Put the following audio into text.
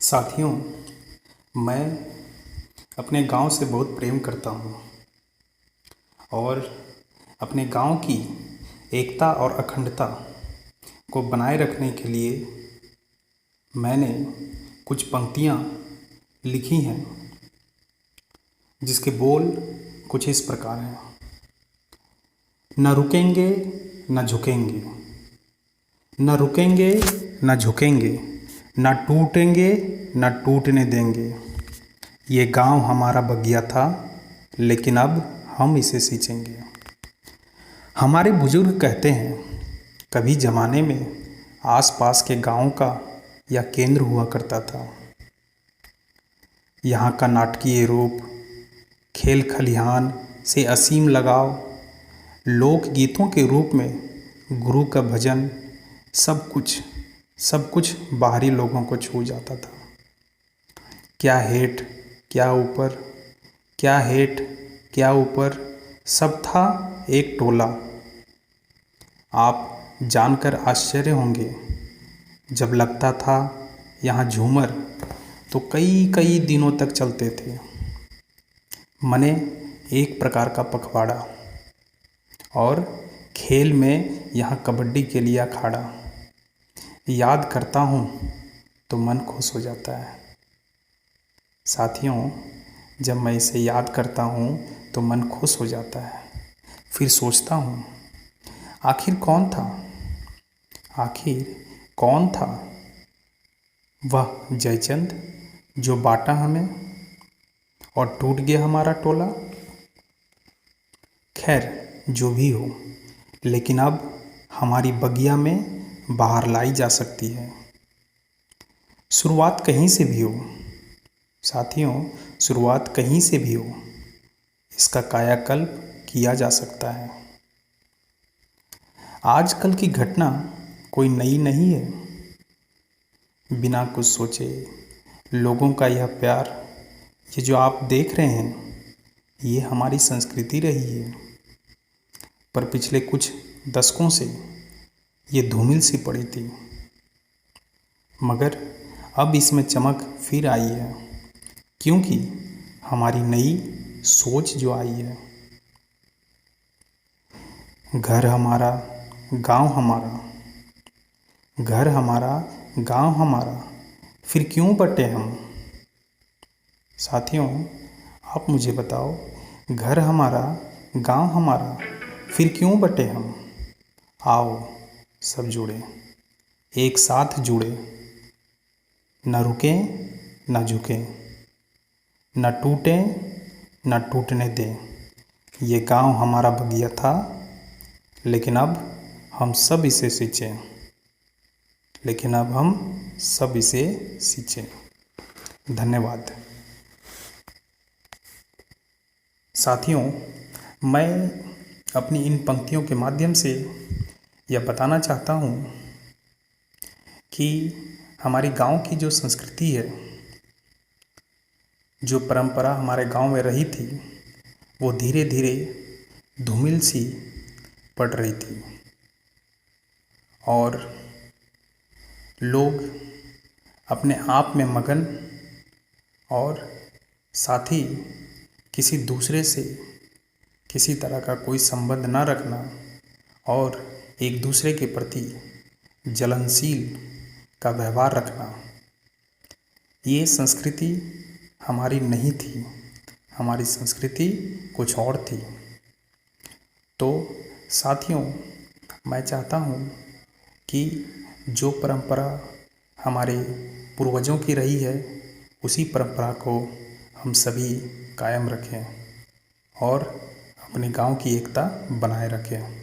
साथियों, मैं अपने गांव से बहुत प्रेम करता हूं और अपने गांव की एकता और अखंडता को बनाए रखने के लिए मैंने कुछ पंक्तियां लिखी हैं जिसके बोल कुछ इस प्रकार हैं। न रुकेंगे न झुकेंगे, न रुकेंगे न झुकेंगे, न टूटेंगे न टूटने देंगे। ये गांव हमारा बगिया था, लेकिन अब हम इसे सींचेंगे। हमारे बुजुर्ग कहते हैं, कभी ज़माने में आसपास के गांव का यह केंद्र हुआ करता था। यहाँ का नाटकीय रूप, खेल खलिहान से असीम लगाव, लोक गीतों के रूप में गुरु का भजन, सब कुछ बाहरी लोगों को छू जाता था। क्या हेठ क्या ऊपर, क्या हेठ क्या ऊपर, सब था एक टोला। आप जानकर आश्चर्य होंगे, जब लगता था यहाँ झूमर तो कई कई दिनों तक चलते थे। मने एक प्रकार का पखवाड़ा, और खेल में यहाँ कबड्डी के लिए अखाड़ा। याद करता हूँ तो मन खुश हो जाता है। साथियों, जब मैं इसे याद करता हूँ तो मन खुश हो जाता है। फिर सोचता हूँ, आखिर कौन था वह जयचंद जो बांटा हमें और टूट गया हमारा टोला। खैर जो भी हो, लेकिन अब हमारी बगिया में बाहर लाई जा सकती है। शुरुआत कहीं से भी हो साथियों, शुरुआत कहीं से भी हो, इसका कायाकल्प किया जा सकता है। आजकल की घटना कोई नई नहीं है। बिना कुछ सोचे लोगों का यह प्यार, ये जो आप देख रहे हैं, ये हमारी संस्कृति रही है। पर पिछले कुछ दशकों से ये धूमिल सी पड़ी थी, मगर अब इसमें चमक फिर आई है, क्योंकि हमारी नई सोच जो आई है। घर हमारा गांव हमारा, घर हमारा गांव हमारा, फिर क्यों बटे हम। साथियों, आप मुझे बताओ, घर हमारा गांव हमारा, फिर क्यों बटे हम। आओ सब जुड़े, एक साथ जुड़े, न रुकें न झुकें, न टूटें न टूटने दें। ये गांव हमारा बगिया था, लेकिन अब हम सब इसे सींचें। धन्यवाद। साथियों, मैं अपनी इन पंक्तियों के माध्यम से यह बताना चाहता हूँ कि हमारे गांव की जो संस्कृति है, जो परंपरा हमारे गांव में रही थी, वो धीरे धीरे धूमिल सी पड़ रही थी और लोग अपने आप में मगन और साथ ही किसी दूसरे से किसी तरह का कोई संबंध न रखना और एक दूसरे के प्रति जलनशील का व्यवहार रखना, ये संस्कृति हमारी नहीं थी। हमारी संस्कृति कुछ और थी। तो साथियों, मैं चाहता हूँ कि जो परंपरा हमारे पूर्वजों की रही है, उसी परंपरा को हम सभी कायम रखें और अपने गांव की एकता बनाए रखें।